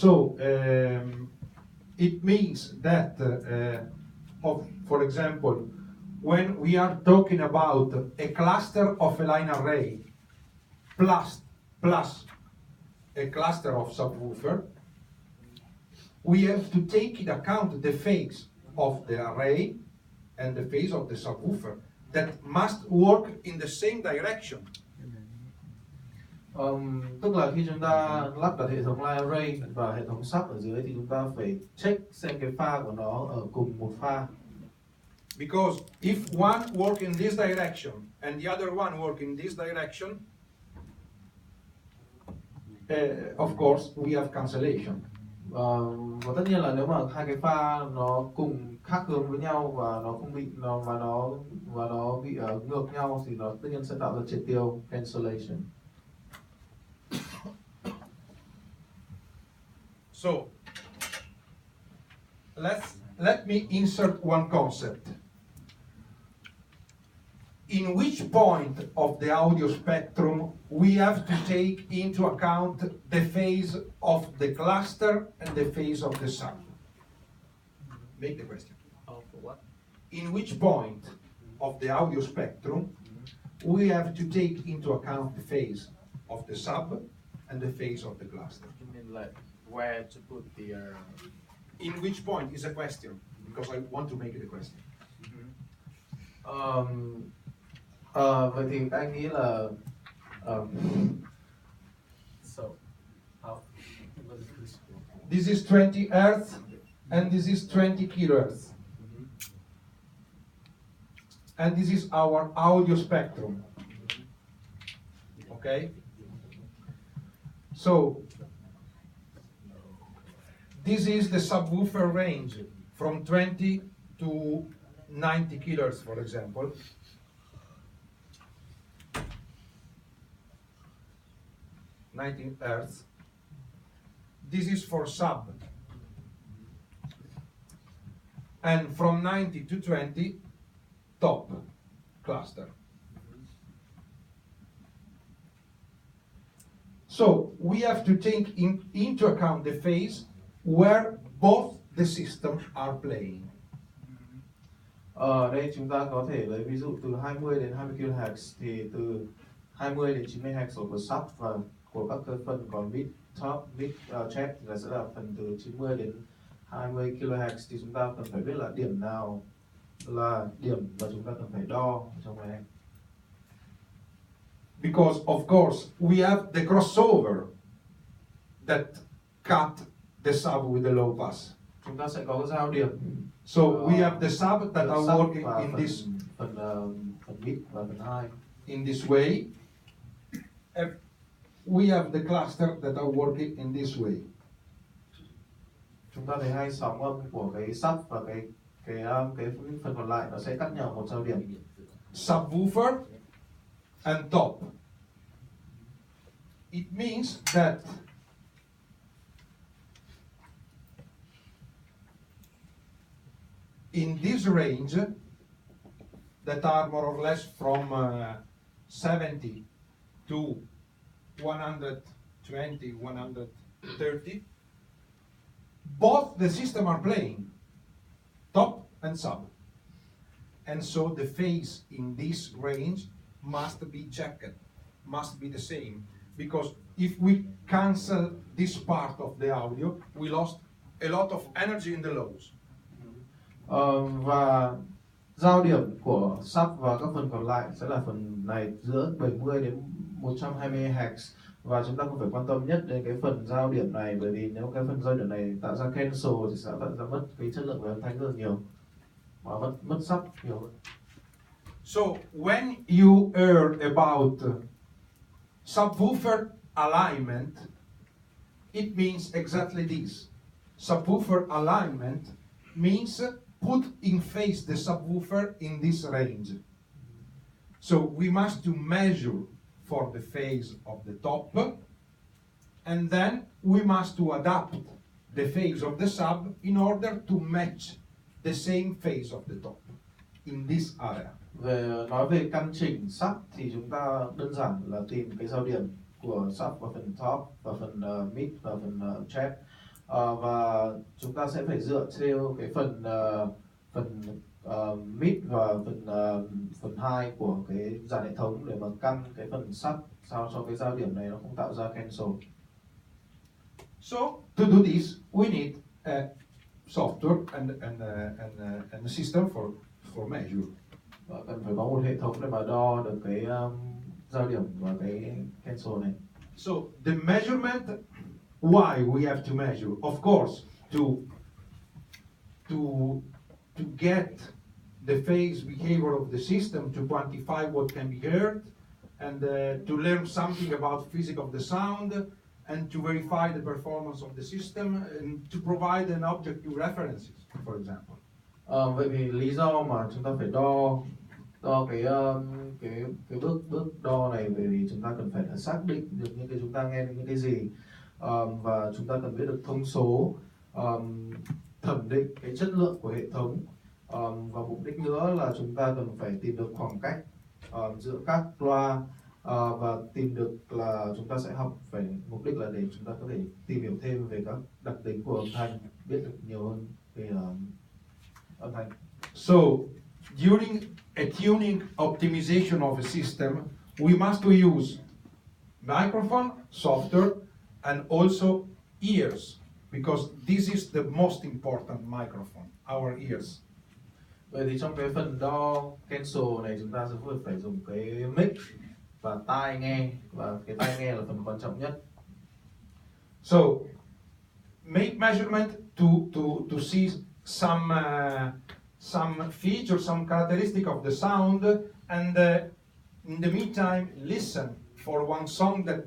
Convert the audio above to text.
So it means that, for example, when we are talking about a cluster of a line array plus a cluster of subwoofer, we have to take into account the phase of the array and the phase of the subwoofer that must work in the same direction. Tức là khi chúng ta lắp đặt hệ thống line array và hệ thống sub ở dưới thì chúng ta phải check xem cái pha của nó ở cùng một pha. Because if one work in this direction and the other one work in this direction, of course we have cancellation. Và tất nhiên là nếu mà hai cái pha nó cùng khác hướng với nhau và nó không bị nó bị ngược nhau thì nó tất nhiên sẽ tạo ra triệt tiêu cancellation. So let me insert one concept. In which point of the audio spectrum we have to take into account the phase of the cluster and the phase of the sub? Make the question. For what? In which point of the audio spectrum we have to take into account the phase of the sub and the phase of the cluster? You mean like where to put the? In which point is a question, because I want to make it a question. Vậy thì anh nghĩ là So, how? This is 20 Hz and this is 20 kHz. And this is our audio spectrum. Okay? So, this is the subwoofer range from 20 to 90 kHz, for example. Hz. This is for sub. And from 90 to 20, top cluster. So we have to take into account the phase where both the systems are playing. Ở đây chúng ta có thể lấy ví dụ từ 20 đến 20 kHz thì từ 20 đến 90 Hz của sub và của các cái phần còn mid, top, mid, chat là sẽ là phần từ 90 đến 20 kHz thì chúng ta cần phải biết là điểm nào là điểm mà chúng ta cần phải đo trong này. Because of course we have the crossover that cut the sub with the low pass. Chúng ta sẽ có cái giao điểm. So we have the sub that are working in this phần mid và phần high. In this way. We have the cluster that are working in this way. Chúng ta thấy hai sóng âm của cái sub và cái phần còn lại nó sẽ cắt nhau một giao điểm. Subwoofer and top. It means that in this range that are more or less from 70 to 120, 130, both the system are playing, top and sub. And so the phase in this range must be checked, must be the same. Because if we cancel this part of the audio, we lost a lot of energy in the lows. Và giao điểm của sub và các phần còn lại sẽ là phần này giữa 70 đến 120 Hz và chúng ta cũng phải quan tâm nhất đến cái phần giao điểm này, bởi vì nếu cái phần giao điểm này tạo ra cancel thì sẽ tạo ra mất cái chất lượng về âm thanh rất là nhiều và mất sub nhiều hơn. So when you hear about subwoofer alignment, it means exactly this. Subwoofer alignment means put in phase the subwoofer in this range. So we must to measure for the phase of the top, and then we must to adapt the phase of the sub in order to match the same phase of the top in this area. Nói về căn chỉnh sub thì chúng ta đơn giản là tìm cái giao điểm của sub và phần top và phần mid và phần chat Và chúng ta sẽ phải dựa theo cái phần mid và phần 2 của cái dàn hệ thống để mà căn cái phần sub sao cho cái giao điểm này nó không tạo ra cancel. So to do this, we need a software and a system for measure. Và cần phải có một hệ thống để mà đo được cái giao điểm và cái cancel này. So the measurement, why we have to measure? Of course, to get the phase behavior of the system, to quantify what can be heard, and to learn something about physics of the sound, and to verify the performance of the system, and to provide an objective references, for example. Vậy thì lý do mà chúng ta phải đo cái bước đo này, bởi vì chúng ta cần phải là xác định được những cái chúng ta nghe những cái gì, và chúng ta cần biết được thông số, thẩm định cái chất lượng của hệ thống, và mục đích nữa là chúng ta cần phải tìm được khoảng cách giữa các loa, và tìm được là chúng ta sẽ học về mục đích là để chúng ta có thể tìm hiểu thêm về các đặc tính của âm thanh, biết được nhiều hơn về âm thanh. So, during a tuning optimization of a system, we must use microphone, software, and also ears, because this is the most important microphone, our ears. Vậy thì trong cái phần đo cancel này chúng ta sẽ phải dùng cái mic và tai nghe, và cái tai nghe là phần quan trọng nhất. So, make measurement to see some feature, some characteristic of the sound, and in the meantime, listen for one song that